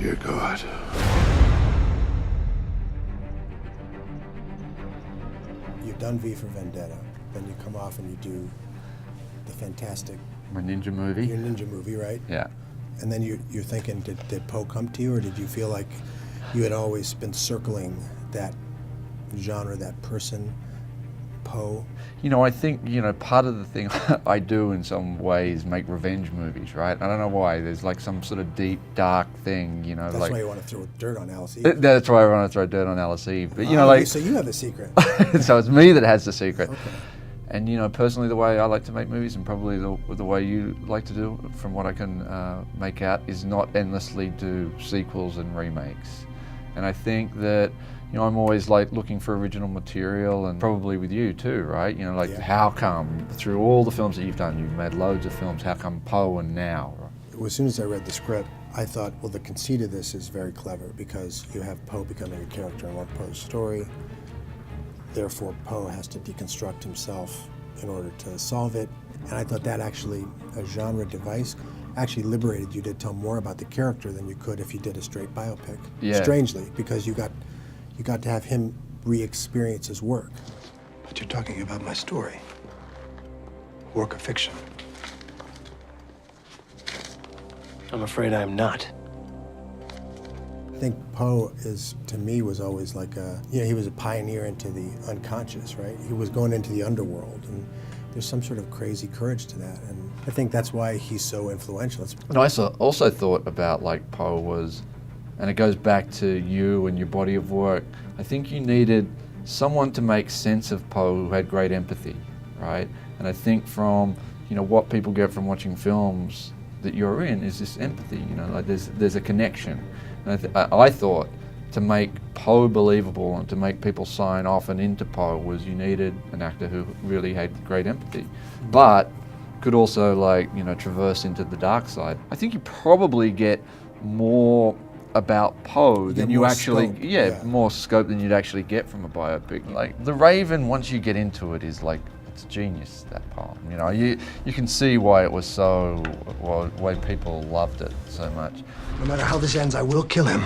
Dear God. You've done V for Vendetta, then you come off and you do the fantastic... My ninja movie. Your ninja movie, right? Yeah. And then you're thinking, did Poe come to you, or did you feel like you had always been circling that genre, that person, Poe? You know, I think, you know, part of the thing I do in some ways make revenge movies, right? I don't know why. There's like some sort of deep, dark thing, you know. That's like, why you want to throw dirt on Alice Eve. That's why I want to throw dirt on Alice Eve. But, you know, like... So you have a secret. So it's me that has the secret. Okay. And, you know, personally, the way I like to make movies, and probably the way you like to do, from what I can make out, is not endlessly do sequels and remakes. And I think that, you know, I'm always like looking for original material, and probably with you too, right? You know, like how come through all the films that you've done, you've made loads of films, how come Poe and now? Well, as soon as I read the script, I thought, well, the conceit of this is very clever because you have Poe becoming a character in one Poe's story. Therefore, Poe has to deconstruct himself in order to solve it. And I thought that actually, a genre device, actually liberated you to tell more about the character than you could if you did a straight biopic. Yeah. Strangely, because you got to have him re-experience his work. But you're talking about my story. Work of fiction. I'm afraid I'm not. I think Poe is, to me, was always like he was a pioneer into the unconscious, right? He was going into the underworld, and there's some sort of crazy courage to that, and I think that's why he's so influential. And I also thought about like Poe was, and it goes back to you and your body of work, I think you needed someone to make sense of Poe who had great empathy, right? And I think from, you know, what people get from watching films that you're in is this empathy, you know, like there's a connection. And I thought to make Poe believable and to make people sign off and into Poe was you needed an actor who really had great empathy, but could also, like, you know, traverse into the dark side. I think you probably get more about Poe than you actually, more scope than you'd actually get from a biopic. Like The Raven, once you get into it, is like, it's genius, that poem. You know, you can see why it was so, why people loved it so much. No matter how this ends, I will kill him.